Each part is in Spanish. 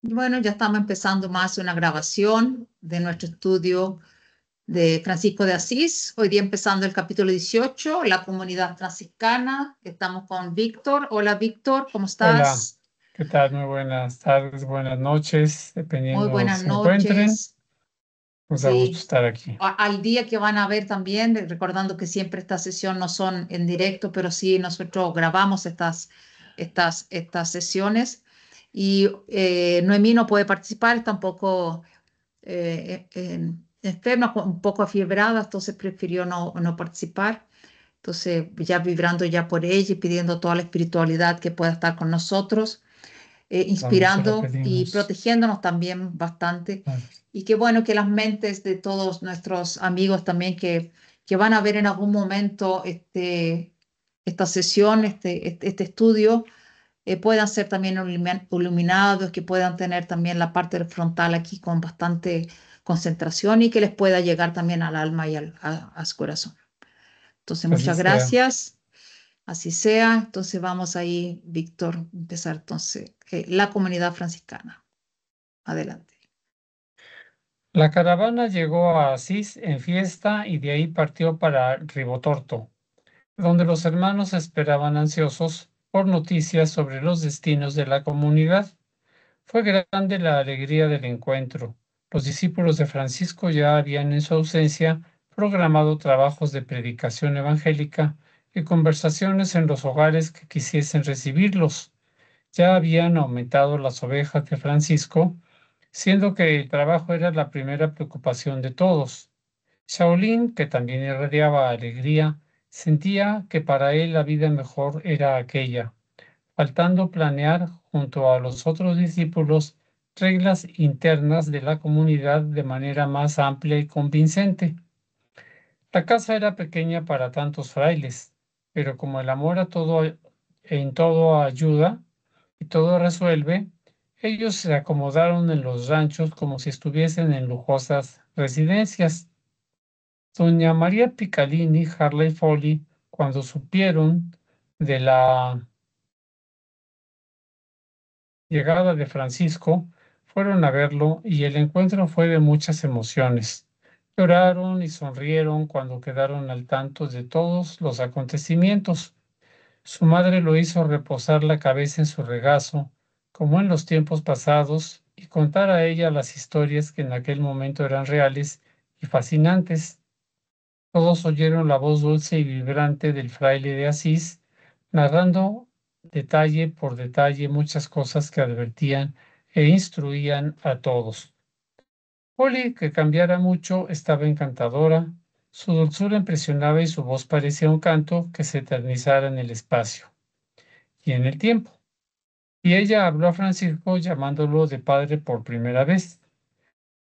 Y bueno, ya estamos empezando más una grabación de nuestro estudio de Francisco de Asís. Hoy día empezando el capítulo 18, la comunidad franciscana. Estamos con Víctor. Hola Víctor, ¿cómo Hola, estás? ¿qué tal? Muy buenas tardes, buenas noches, Muy dependiendo buenas se encuentren. noches. Nos da gusto Sí, estar aquí. al día que van a ver también, recordando que siempre estas sesiones no son en directo, pero sí nosotros grabamos estas sesiones. Y Noemí no puede participar, tampoco enferma, un poco afiebrada, entonces prefirió no participar. Entonces, ya vibrando ya por ella y pidiendo toda la espiritualidad que pueda estar con nosotros, También se lo inspirando y pedimos. protegiéndonos también bastante. Claro. Y qué bueno que las mentes de todos nuestros amigos también que van a ver en algún momento esta sesión, este estudio, puedan ser también iluminados, que puedan tener también la parte del frontal aquí con bastante concentración y que les pueda llegar también al alma y a su corazón. Entonces, Que así muchas sea. gracias. Así sea. Entonces, vamos ahí, Víctor, empezar entonces la comunidad franciscana. Adelante. La caravana llegó a Asís en fiesta y de ahí partió para Ribotorto, donde los hermanos esperaban ansiosos por noticias sobre los destinos de la comunidad. Fue grande la alegría del encuentro. Los discípulos de Francisco ya habían en su ausencia programado trabajos de predicación evangélica y conversaciones en los hogares que quisiesen recibirlos. Ya habían aumentado las ovejas de Francisco, siendo que el trabajo era la primera preocupación de todos. Shaolin, que también irradiaba alegría, sentía que para él la vida mejor era aquella, faltando planear junto a los otros discípulos reglas internas de la comunidad de manera más amplia y convincente. La casa era pequeña para tantos frailes, pero como el amor a todo en todo ayuda y todo resuelve, ellos se acomodaron en los ranchos como si estuviesen en lujosas residencias. Doña María Picalini, Harley Foley, cuando supieron de la llegada de Francisco, fueron a verlo y el encuentro fue de muchas emociones. Lloraron y sonrieron cuando quedaron al tanto de todos los acontecimientos. Su madre lo hizo reposar la cabeza en su regazo, como en los tiempos pasados, y contar a ella las historias que en aquel momento eran reales y fascinantes. Todos oyeron la voz dulce y vibrante del fraile de Asís, narrando detalle por detalle muchas cosas que advertían e instruían a todos. Polly, que cambiara mucho, estaba encantadora, su dulzura impresionaba y su voz parecía un canto que se eternizara en el espacio y en el tiempo. Y ella habló a Francisco llamándolo de padre por primera vez.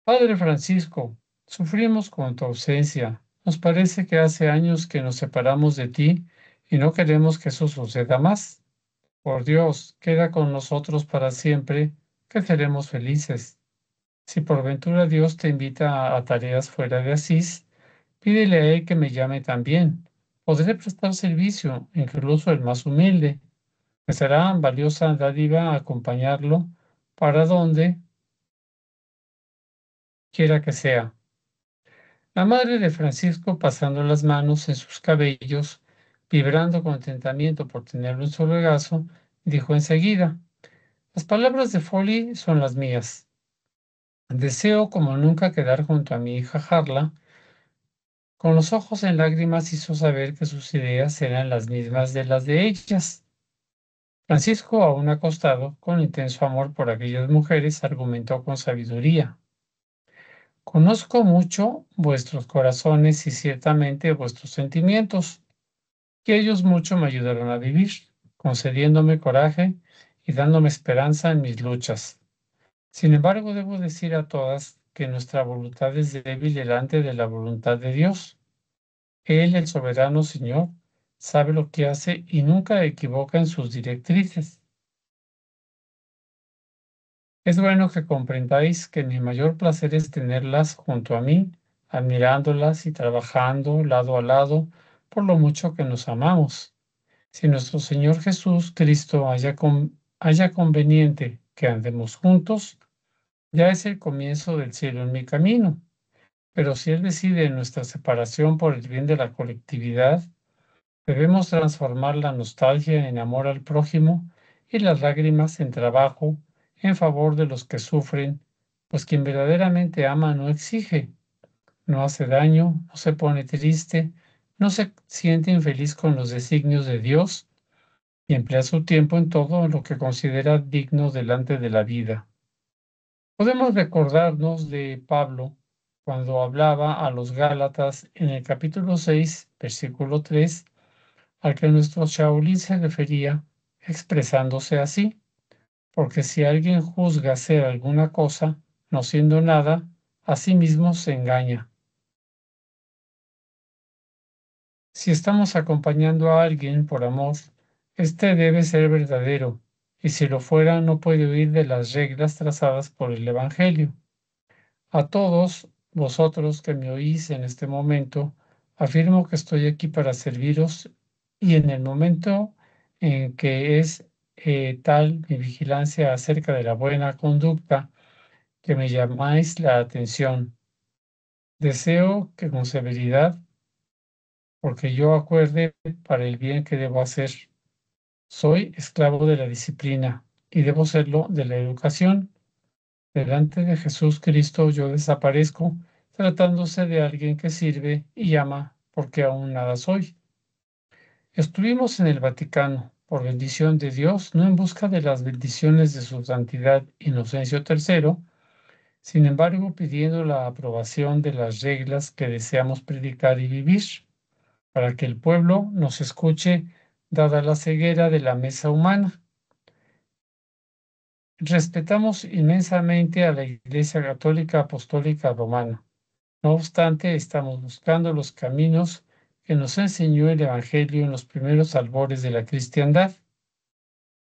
Padre Francisco, sufrimos con tu ausencia. Nos parece que hace años que nos separamos de ti y no queremos que eso suceda más. Por Dios, queda con nosotros para siempre, que seremos felices. Si por ventura Dios te invita a tareas fuera de Asís, pídele a él que me llame también. Podré prestar servicio, incluso el más humilde. Me será valiosa dádiva acompañarlo para donde quiera que sea. La madre de Francisco, pasando las manos en sus cabellos, vibrando contentamiento por tenerlo en su regazo, dijo enseguida: Las palabras de Foley son las mías. Deseo como nunca quedar junto a mi hija Harla. Con los ojos en lágrimas hizo saber que sus ideas eran las mismas de las de ellas. Francisco, aún acostado, con intenso amor por aquellas mujeres, argumentó con sabiduría. Conozco mucho vuestros corazones y ciertamente vuestros sentimientos, que ellos mucho me ayudaron a vivir, concediéndome coraje y dándome esperanza en mis luchas. Sin embargo, debo decir a todas que nuestra voluntad es débil delante de la voluntad de Dios. Él, el soberano Señor, sabe lo que hace y nunca equivoca en sus directrices. Es bueno que comprendáis que mi mayor placer es tenerlas junto a mí, admirándolas y trabajando lado a lado por lo mucho que nos amamos. Si nuestro Señor Jesús Cristo haya conveniente que andemos juntos, ya es el comienzo del cielo en mi camino. Pero si Él decide nuestra separación por el bien de la colectividad, debemos transformar la nostalgia en amor al prójimo y las lágrimas en trabajo en favor de los que sufren, pues quien verdaderamente ama no exige, no hace daño, no se pone triste, no se siente infeliz con los designios de Dios y emplea su tiempo en todo lo que considera digno delante de la vida. Podemos recordarnos de Pablo cuando hablaba a los Gálatas en el capítulo 6, versículo 3, al que nuestro Shaolin se refería, expresándose así, porque si alguien juzga hacer alguna cosa, no siendo nada, a sí mismo se engaña. Si estamos acompañando a alguien por amor, este debe ser verdadero, y si lo fuera no puede huir de las reglas trazadas por el Evangelio. A todos vosotros que me oís en este momento, afirmo que estoy aquí para serviros y en el momento en que es tal mi vigilancia acerca de la buena conducta que me llamáis la atención. Deseo que con severidad, porque yo acuerde para el bien que debo hacer. Soy esclavo de la disciplina y debo serlo de la educación. Delante de Jesús Cristo yo desaparezco, tratándose de alguien que sirve y ama, porque aún nada soy. Estuvimos en el Vaticano, por bendición de Dios, no en busca de las bendiciones de su santidad Inocencio III, sin embargo pidiendo la aprobación de las reglas que deseamos predicar y vivir, para que el pueblo nos escuche, dada la ceguera de la mesa humana. Respetamos inmensamente a la Iglesia Católica Apostólica Romana. No obstante, estamos buscando los caminos que nos enseñó el Evangelio en los primeros albores de la cristiandad.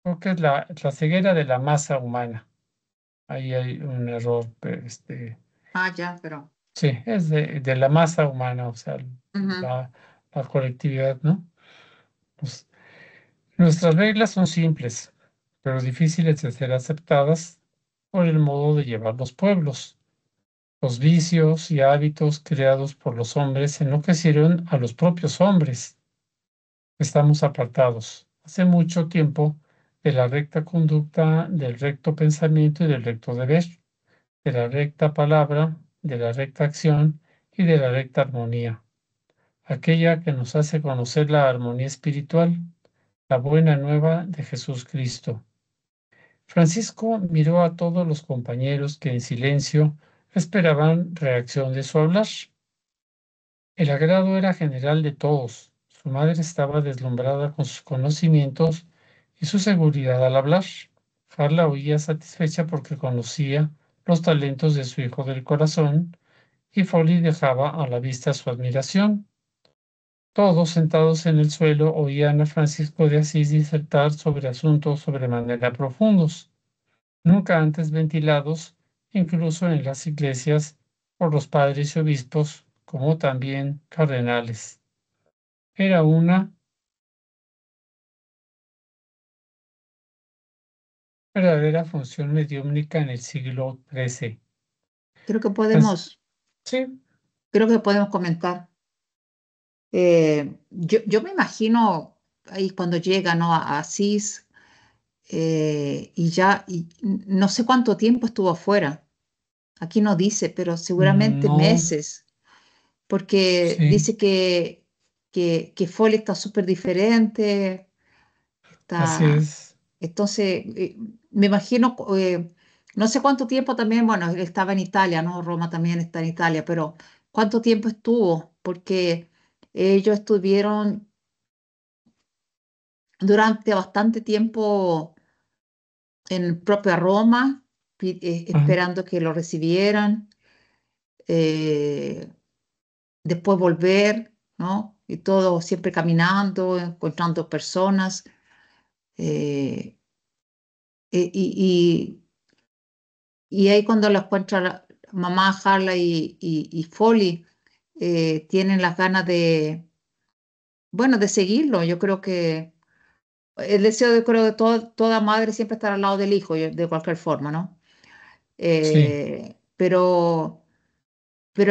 Creo que es la ceguera de la masa humana. Ahí hay un error, Ah, ya, pero. sí, es de la masa humana, o sea, Ujú. la, la colectividad, ¿no? Pues, nuestras reglas son simples, pero difíciles de ser aceptadas por el modo de llevar los pueblos. Los vicios y hábitos creados por los hombres enloquecieron a los propios hombres. Estamos apartados hace mucho tiempo de la recta conducta, del recto pensamiento y del recto deber, de la recta palabra, de la recta acción y de la recta armonía, aquella que nos hace conocer la armonía espiritual, la buena nueva de Jesús Cristo. Francisco miró a todos los compañeros que en silencio esperaban reacción de su hablar. El agrado era general de todos. Su madre estaba deslumbrada con sus conocimientos y su seguridad al hablar. Carla oía satisfecha porque conocía los talentos de su hijo del corazón y Folly dejaba a la vista su admiración. Todos sentados en el suelo oían a Francisco de Asís disertar sobre asuntos sobremanera profundos, nunca antes ventilados, incluso en las iglesias, por los padres y obispos, como también cardenales. Era una verdadera función mediúmnica en el siglo XIII. Creo que Pues, podemos, sí, creo que podemos comentar. Yo me imagino ahí cuando llega, ¿no? a Asís y ya, y no sé cuánto tiempo estuvo afuera. Aquí no dice, pero seguramente no, meses, porque sí, dice que Foley está súper diferente, así está, es. entonces me imagino, no sé cuánto tiempo también, bueno, él estaba en Italia, ¿no? Roma también está en Italia, pero ¿cuánto tiempo estuvo? Porque ellos estuvieron durante bastante tiempo en propia Roma, Ah, esperando que lo recibieran, eh, después volver, ¿no? Y todo siempre caminando, encontrando personas. eh, y, y ahí cuando la encuentra mamá Harla y Folly, tienen las ganas de, bueno, de seguirlo. Yo creo que el deseo de, creo, de toda madre siempre estar al lado del hijo, de cualquier forma, ¿no? Sí, Pero,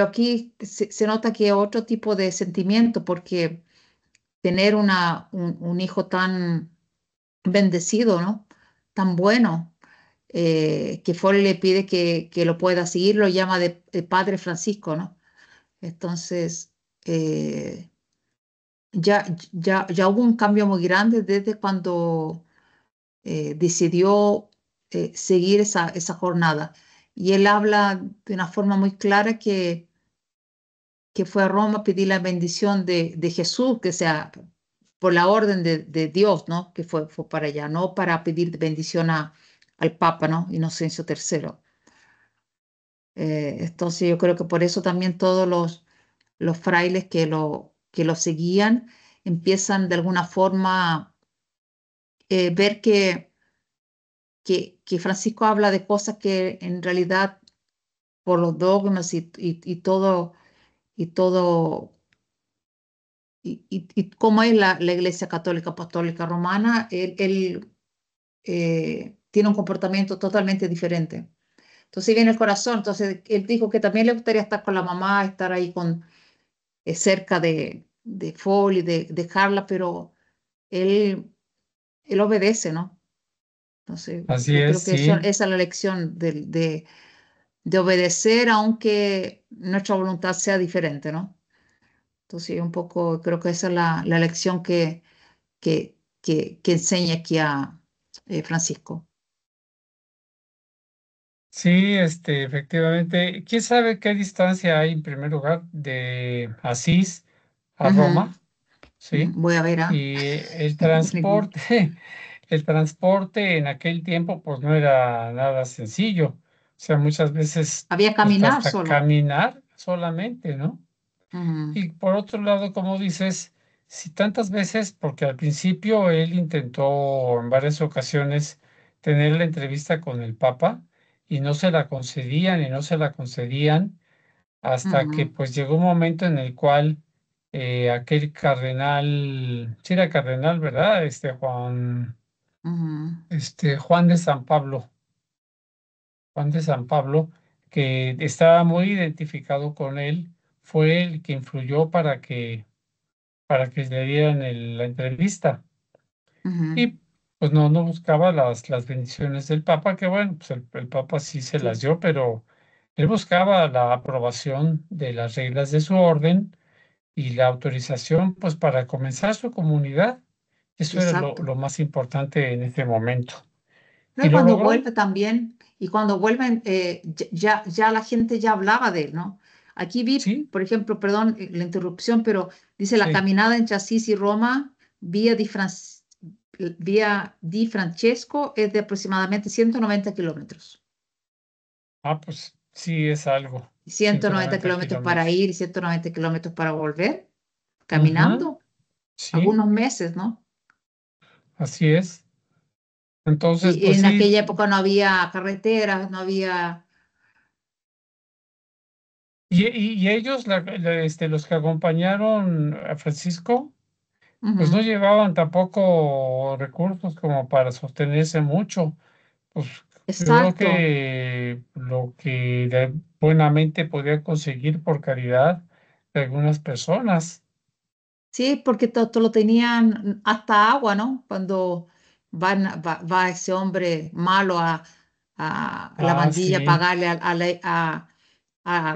aquí se nota que es otro tipo de sentimiento, porque tener un hijo tan bendecido, ¿no? Tan bueno, que Foley le pide que lo pueda seguir, lo llama de Padre Francisco, ¿no? Entonces, eh, ya hubo un cambio muy grande desde cuando decidió seguir esa jornada. Y él habla de una forma muy clara que fue a Roma a pedir la bendición de Jesús, que sea por la orden de Dios, ¿no? Que fue para allá, no para pedir bendición al Papa, ¿no? Inocencio III. Entonces yo creo que por eso también todos los frailes que lo seguían empiezan de alguna forma ver que Francisco habla de cosas que en realidad por los dogmas y todo, y todo, y cómo es la Iglesia Católica Apostólica Romana, él tiene un comportamiento totalmente diferente. Entonces viene el corazón, entonces él dijo que también le gustaría estar con la mamá, estar ahí cerca de Foley, de Carla, pero él obedece, ¿no? Entonces así yo es, creo que esa sí. es la lección de obedecer aunque nuestra voluntad sea diferente, ¿no? Entonces, un poco creo que esa es la lección que enseña aquí a Francisco. Sí, efectivamente. ¿Quién sabe qué distancia hay en primer lugar de Asís a Ujú. Roma? ¿Sí? Voy a ver, ¿ah? Y el Ningún- transporte, el transporte en aquel tiempo pues no era nada sencillo. O sea, muchas veces Había pues caminar hasta solo. caminar solamente, ¿no? Ujú, Y por otro lado, como dices, si tantas veces, porque al principio él intentó en varias ocasiones tener la entrevista con el Papa y no se la concedían y no se la concedían hasta que ujú, pues llegó un momento en el cual aquel cardenal, sí era cardenal, ¿verdad? ujú, Juan de San Pablo, Juan de San Pablo, que estaba muy identificado con él, fue el que influyó para que le dieran la entrevista. ujú. Y pues no buscaba las bendiciones del Papa, que bueno, pues el Papa sí se las Sí, dio, pero él buscaba la aprobación de las reglas de su orden y la autorización pues para comenzar su comunidad. Eso era lo, exacto. lo más importante en ese momento. No, Y y lo cuando logró. vuelve también, y cuando vuelven, ya la gente ya hablaba de él, ¿no? Aquí vi, Sí, por ejemplo, perdón la interrupción, pero dice la sí. caminada entre Asís y Roma, vía Di Francesco, es de aproximadamente 190 kilómetros. Ah, pues sí es algo. ciento ciento noventa noventa kilómetros para kilómetros. ir y 190 kilómetros para volver, Ujú, caminando, sí, algunos meses, ¿no? así es. Entonces, Y pues en sí. aquella época no había carreteras, no había... Y ellos, los que acompañaron a Francisco, pues no Ujú, llevaban tampoco recursos como para sostenerse mucho. Pues yo creo exacto. que lo que buenamente podía conseguir por caridad de algunas personas. Sí, porque todo lo tenían hasta agua, ¿no? Cuando va ese hombre malo a la Ah, bandilla a sí. pagarle a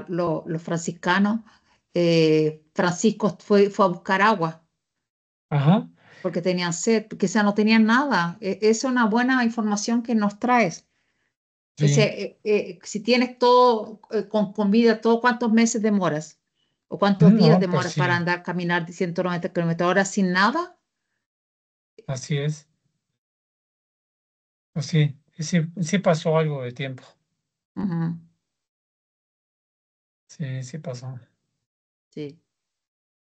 los franciscanos, Francisco fue a buscar agua Ajá, porque tenían sed, quizá no tenían nada. Es una buena información que nos traes. sí. Si tienes todo con comida, todo, ¿cuántos meses demoras? ¿O cuántos días No, pues demoras para sí, andar, caminar de 190 kilómetros? Ahora sin nada. así es. Pues sí, sí, sí pasó algo de tiempo. Ujú, Sí, sí pasó. sí.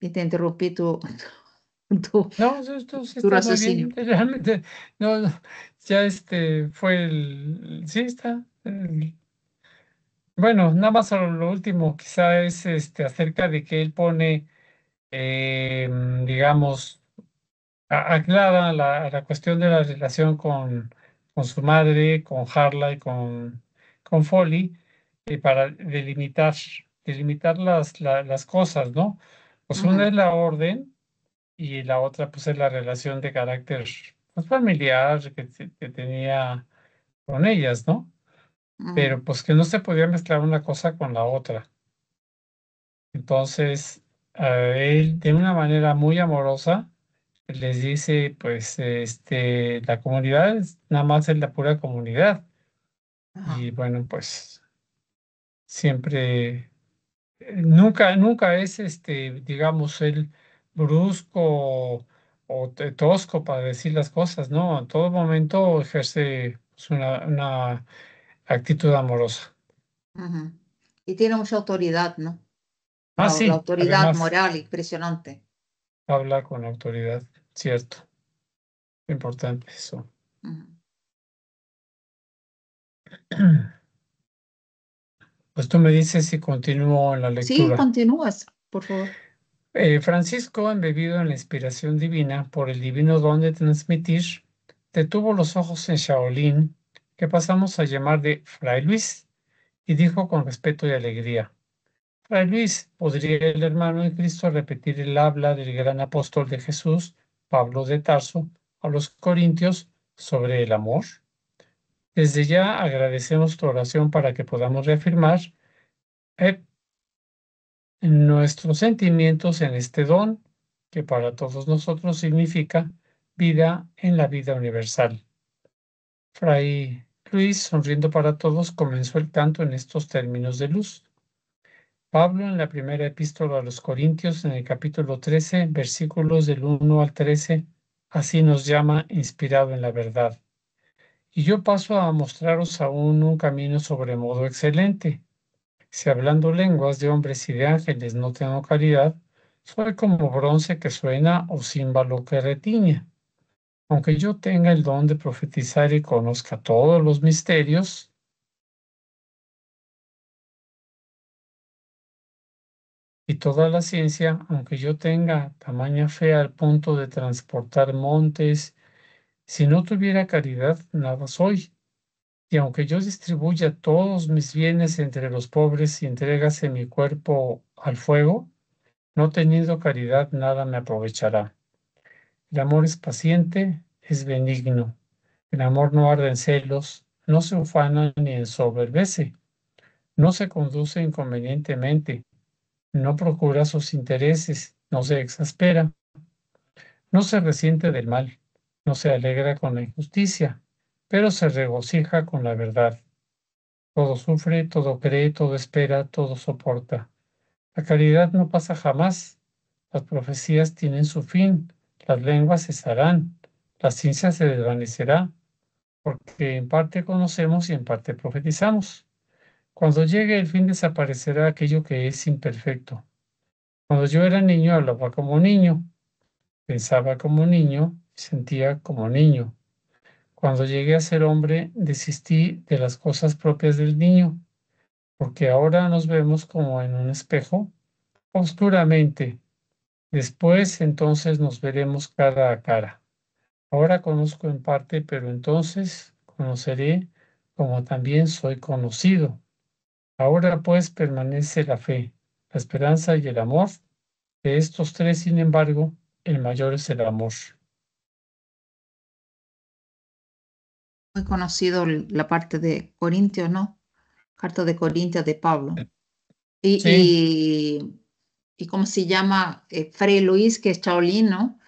Y te interrumpí tu, No, esto sí tu está muy raciocinio. bien. Realmente, no, ya fue sí está. Bueno, nada más lo último, quizá es acerca de que él pone, digamos, aclara la cuestión de la relación con su madre, con Harla y con Foley, para delimitar las cosas, ¿no? Pues una Ujú, es la orden y la otra pues es la relación de carácter pues, familiar que tenía con ellas, ¿no? ujú, Pero pues que no se podía mezclar una cosa con la otra. Entonces, él de una manera muy amorosa les dice, pues, la comunidad nada más es la pura comunidad. ajá, Y bueno, pues siempre, nunca es, digamos, el brusco o tosco para decir las cosas, ¿no? En todo momento ejerce pues, una actitud amorosa. ujú. Y tiene mucha autoridad, ¿no? Ah, La sí, autoridad además moral impresionante. habla con autoridad, cierto, importante eso. Ujú. Pues tú me dices si continúo en la Sí, lectura. continúas, por favor. Francisco, embebido en la inspiración divina por el divino don de transmitir, detuvo los ojos en Shaolin, que pasamos a llamar de Fray Luis, y dijo con respeto y alegría: Fray Luis, ¿podría el hermano en Cristo repetir el habla del gran apóstol de Jesús, Pablo de Tarso, a los Corintios sobre el amor? Desde ya agradecemos tu oración para que podamos reafirmar eh, nuestros sentimientos en este don, que para todos nosotros significa vida en la vida universal. Fray Luis, sonriendo para todos, comenzó el canto en estos términos de luz. Pablo, en la primera epístola a los Corintios, en el capítulo 13, versículos del 1 al 13, así nos llama inspirado en la verdad. Y yo paso a mostraros aún un camino sobremodo excelente. Si hablando lenguas de hombres y de ángeles no tengo caridad, soy como bronce que suena o címbalo que retiñe. Aunque yo tenga el don de profetizar y conozca todos los misterios y toda la ciencia, aunque yo tenga tamaña fe al punto de transportar montes, si no tuviera caridad, nada soy. Y aunque yo distribuya todos mis bienes entre los pobres y entregase mi cuerpo al fuego, no teniendo caridad, nada me aprovechará. El amor es paciente, es benigno. El amor no arde en celos, no se ufana ni ensoberbece, no se conduce inconvenientemente, no procura sus intereses, no se exaspera, no se resiente del mal, no se alegra con la injusticia, pero se regocija con la verdad. Todo sufre, todo cree, todo espera, todo soporta. La caridad no pasa jamás. Las profecías tienen su fin, las lenguas cesarán, la ciencia se desvanecerá, porque en parte conocemos y en parte profetizamos. Cuando llegue el fin desaparecerá aquello que es imperfecto. Cuando yo era niño hablaba como niño, pensaba como niño, sentía como niño. Cuando llegué a ser hombre desistí de las cosas propias del niño, porque ahora nos vemos como en un espejo, oscuramente. Después entonces nos veremos cara a cara. Ahora conozco en parte, pero entonces conoceré como también soy conocido. Ahora pues permanece la fe, la esperanza y el amor. De estos tres, sin embargo, el mayor es el amor. Muy conocido la parte de Corintios, ¿no? Carta de Corintios de Pablo. Y, Sí, y ¿cómo se llama? Fray Luis, que es Shaolin, ¿no?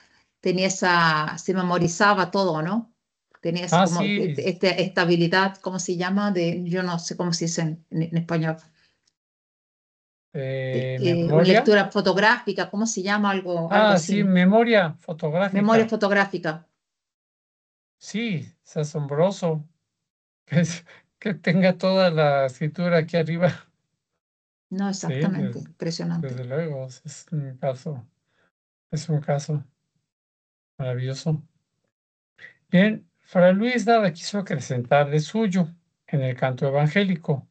Tenía esa, se memorizaba todo, ¿no? Tenía esa como sí, esta habilidad, ¿cómo se llama? De, yo no sé cómo se dice en español. memoria. Lectura fotográfica, ¿cómo se llama? Algo Sí, así. memoria Memoria fotográfica. fotográfica. Sí, es asombroso que, que tenga toda la escritura aquí arriba. No, Sí, exactamente, impresionante. desde luego, es un caso maravilloso. Bien, Fray Luis nada quiso acrecentar de suyo en el canto evangélico.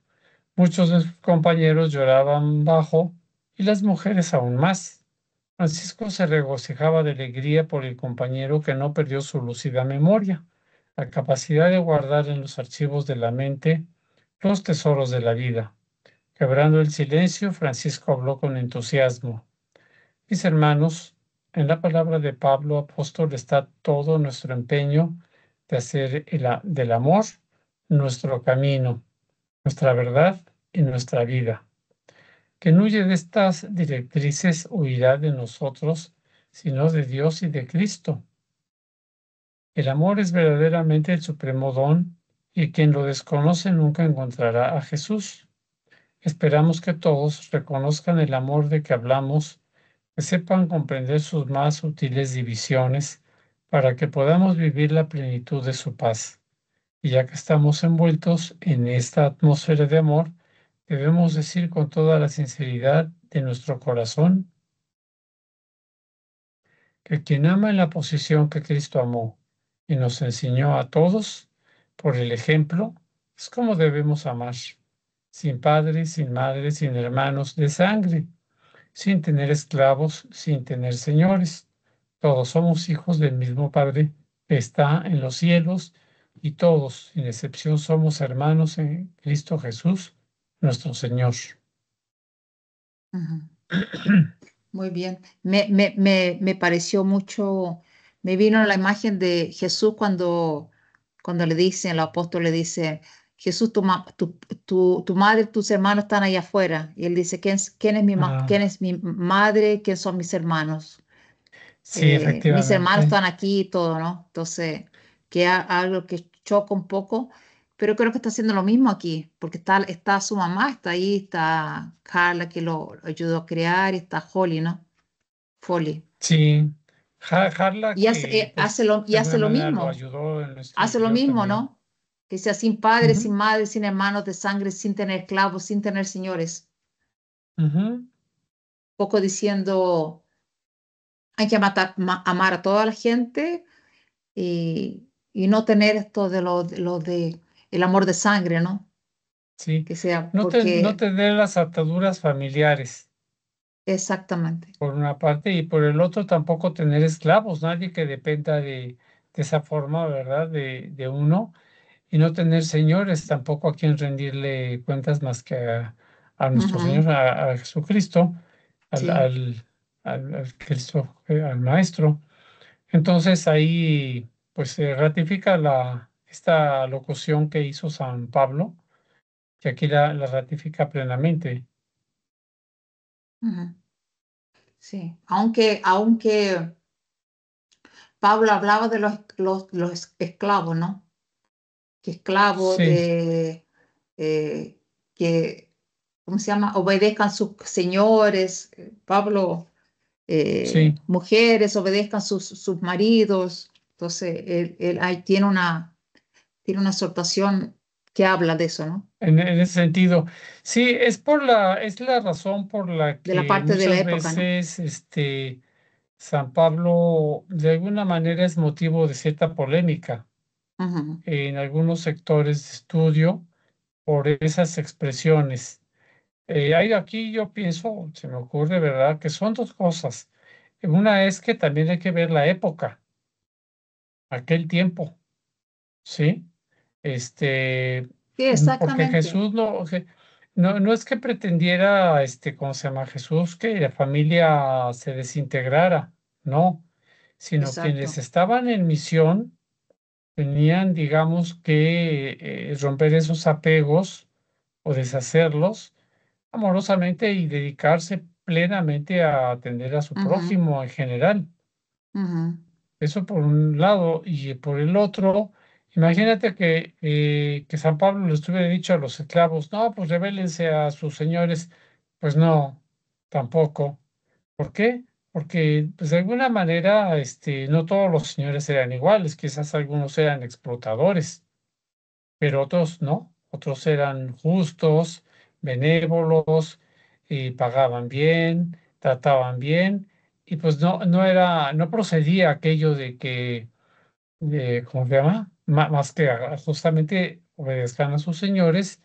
Muchos de sus compañeros lloraban bajo y las mujeres aún más. Francisco se regocijaba de alegría por el compañero que no perdió su lúcida memoria, la capacidad de guardar en los archivos de la mente los tesoros de la vida. Quebrando el silencio, Francisco habló con entusiasmo. Mis hermanos, en la palabra de Pablo apóstol está todo nuestro empeño de hacer del amor nuestro camino, nuestra verdad y nuestra vida. Quien huye de estas directrices huirá de nosotros, sino de Dios y de Cristo. El amor es verdaderamente el supremo don y quien lo desconoce nunca encontrará a Jesús. Esperamos que todos reconozcan el amor de que hablamos, que sepan comprender sus más sutiles divisiones, para que podamos vivir la plenitud de su paz. Y ya que estamos envueltos en esta atmósfera de amor, debemos decir con toda la sinceridad de nuestro corazón que quien ama en la posición que Cristo amó y nos enseñó a todos por el ejemplo, es como debemos amar, sin padre, sin madre, sin hermanos de sangre, sin tener esclavos, sin tener señores. Todos somos hijos del mismo Padre que está en los cielos y todos, sin excepción, somos hermanos en Cristo Jesús, nuestro Señor. Ujú. Muy bien. Me pareció mucho, me vino la imagen de Jesús cuando le dicen, los apóstoles le dicen, Jesús, tu madre, tus hermanos están allá afuera. Y él dice, quién Ah, es mi madre? ¿Quién son mis hermanos? sí, Mis hermanos efectivamente. están aquí y todo, ¿no? Entonces, algo que choca un poco, pero creo que está haciendo lo mismo aquí, porque está su mamá, está ahí, está Carla que lo ayudó a crear, y está Holly, ¿no? Foley. Sí, Harla Y hace, que pues y de hace alguna lo manera lo mismo, ayudó en lo hace lo escribió mismo, también. ¿no? Que sea sin padre, sin Ujú, madre, sin hermanos de sangre, sin tener esclavos, sin tener señores. ujú, Poco diciendo, hay que amar a toda la gente y no tener esto de el amor de sangre, ¿no? sí, Que sea no porque, tener las ataduras familiares, exactamente. por una parte, y por el otro tampoco tener esclavos, nadie que dependa de esa forma, ¿verdad? De uno, y no tener señores, tampoco a quien rendirle cuentas más que a nuestro Ujú, Señor, a Jesucristo, al, sí. al, al Cristo, al Maestro. Entonces ahí pues se ratifica esta locución que hizo San Pablo, que aquí la ratifica plenamente. Ujú, sí. Aunque Pablo hablaba de los esclavos, ¿no? Que esclavos, Sí, que, ¿cómo se llama? Obedezcan sus señores. Pablo, sí. mujeres, obedezcan sus maridos. Entonces, él ahí tiene una exhortación que habla de eso, ¿no? En ese sentido, sí, es la razón por la De la que parte de la muchas época, ¿no? veces San Pablo de alguna manera es motivo de cierta polémica Ujú, en algunos sectores de estudio por esas expresiones. Hay aquí yo pienso, se me ocurre, ¿verdad?, que son dos cosas. Una es que también hay que ver la época, aquel tiempo, ¿sí? Este, sí, porque exactamente. Jesús no es que pretendiera, ¿cómo se llama Jesús? Que la familia se desintegrara, no, sino quienes Exacto. estaban en misión tenían, digamos, que romper esos apegos o deshacerlos amorosamente y dedicarse plenamente a atender a su Ujú, prójimo en general. ujú, Eso por un lado. Y por el otro, imagínate que San Pablo les hubiera dicho a los esclavos, no, pues rebélense a sus señores. Pues no, tampoco. ¿Por qué? Porque pues, de alguna manera no todos los señores eran iguales, quizás algunos eran explotadores, pero otros no, otros eran justos, benévolos, y pagaban bien, trataban bien, y pues no procedía aquello de que, ¿cómo se llama? Más que justamente obedezcan a sus señores,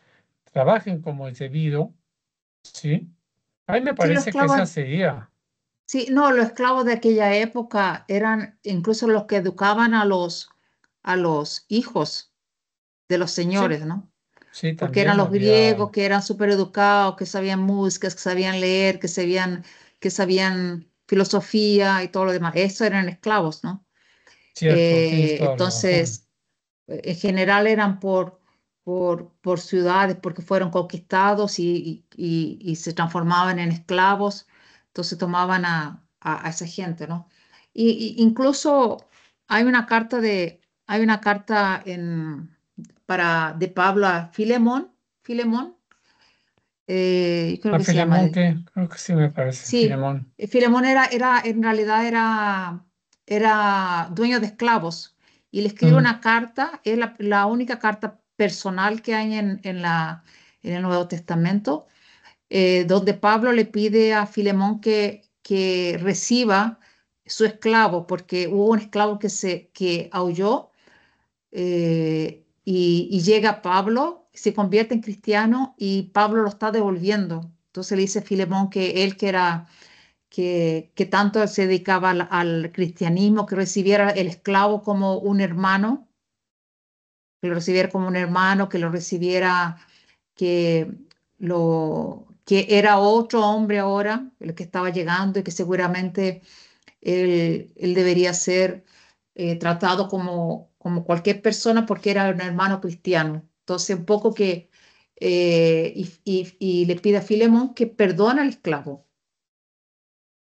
trabajen como es debido, ¿sí? A mí me sí, los parece que esclavos, esa sería. Sí, no, los esclavos de aquella época eran incluso los que educaban a los hijos de los Sí, señores, ¿no? sí, Porque eran también los había, griegos que eran súper educados, que sabían músicas, que sabían leer, que sabían filosofía y todo lo demás. Eso eran esclavos, ¿no? cierto, tienes toda la razón. Entonces, en general eran por ciudades, porque fueron conquistados y se transformaban en esclavos, entonces tomaban a esa gente, ¿no? Incluso hay una carta de Pablo a Filemón, yo creo A que se llama. Filemón, que creo que sí me parece, Sí, Filemón. Filemón en realidad era dueño de esclavos y le escribe Mm, una carta, es la única carta personal que hay en el Nuevo Testamento, donde Pablo le pide a Filemón que reciba su esclavo, porque hubo un esclavo que aulló y llega Pablo, se convierte en cristiano y Pablo lo está devolviendo. Entonces le dice a Filemón que él que tanto se dedicaba al cristianismo, que recibiera el esclavo como un hermano, que lo recibiera como un hermano, que lo recibiera, que que era otro hombre ahora, el que estaba llegando y que seguramente él debería ser tratado como cualquier persona porque era un hermano cristiano. Entonces, un poco y le pide a Filemón que perdone al esclavo,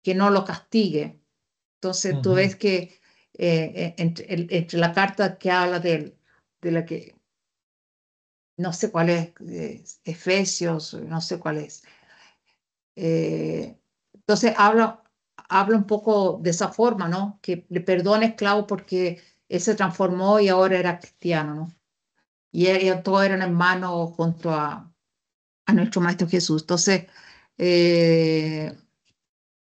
que no lo castigue. Entonces tú ujú. ves que entre la carta que habla de la que, no sé cuál es, Efesios, no sé cuál es. Entonces habla un poco de esa forma, ¿no? Que le perdona esclavo porque él se transformó y ahora era cristiano, ¿no? Y todos eran hermanos junto a nuestro Maestro Jesús. Entonces, eh,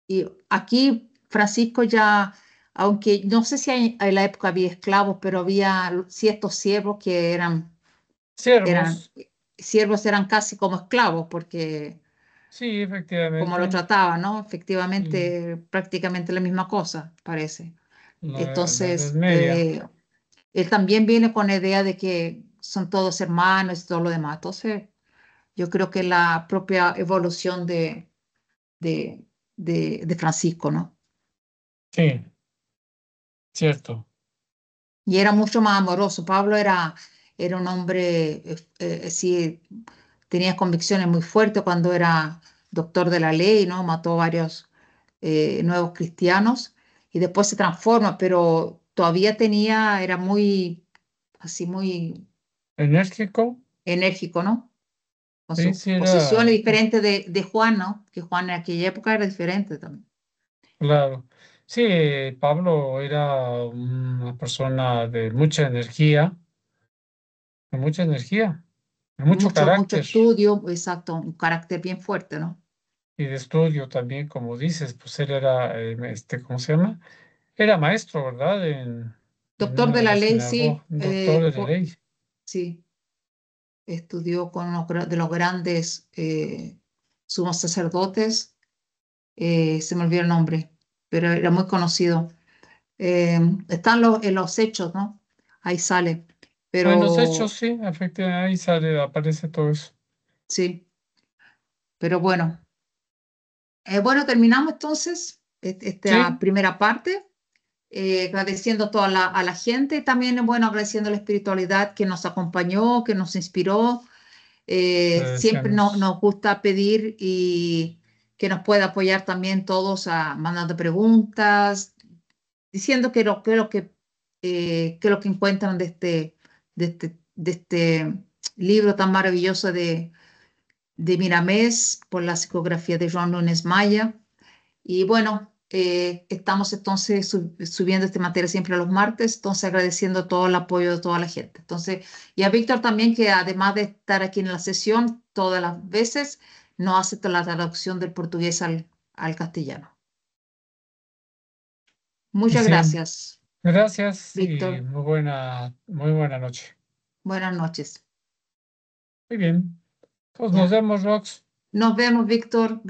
y aquí Francisco ya, aunque no sé si en la época había esclavos, pero había ciertos siervos que eran, Siervos, siervos eran casi como esclavos, porque sí, como lo efectivamente. trataban, ¿no? Y Efectivamente, prácticamente la misma cosa, parece. la Edad Entonces, Media. él también viene con la idea de que son todos hermanos y todo lo demás. Entonces, yo creo que la propia evolución de, de Francisco, ¿no? Sí, cierto. Y era mucho más amoroso. Pablo era un hombre, sí, tenía convicciones muy fuertes cuando era doctor de la ley, ¿no? Mató varios nuevos cristianos y después se transforma, pero todavía era muy, así muy Enérgico, enérgico, ¿no? Con sí, sus sí posiciones era, diferentes de Juan, ¿no? Que Juan en aquella época era diferente también. claro. Sí, Pablo era una persona de mucha energía, de mucho Mucho carácter estudio, exacto, un carácter bien fuerte, ¿no? y de estudio también, como dices, pues él era, ¿cómo se llama? Era maestro, ¿verdad? En Doctor una de de la las ley, sinagogas, sí, doctor de la ley. sí, estudió con uno de los grandes sumos sacerdotes, se me olvidó el nombre, pero era muy conocido. Están en los hechos, ¿no? Ahí sale, En los hechos, pero sí, efectivamente, ahí sale, aparece todo eso. sí, pero bueno. Bueno, terminamos entonces esta Sí, primera parte. Agradeciendo a a la gente, también, bueno, agradeciendo la espiritualidad que nos acompañó, que nos inspiró. le Siempre decíamos. nos gusta pedir y que nos pueda apoyar también todos mandando preguntas, diciendo que lo que encuentran de este libro tan maravilloso de Miramés por la psicografía de Joan Núñez Maya. Y bueno, estamos entonces subiendo este material siempre los martes, entonces agradeciendo todo el apoyo de toda la gente. Entonces, y a Víctor también, que además de estar aquí en la sesión todas las veces, no hace la traducción del portugués al castellano. Muchas Sí, gracias, gracias y Víctor. muy buena noche. Buenas noches. Muy bien, pues nos ¿Ya? vemos, Rox. Nos vemos, Víctor.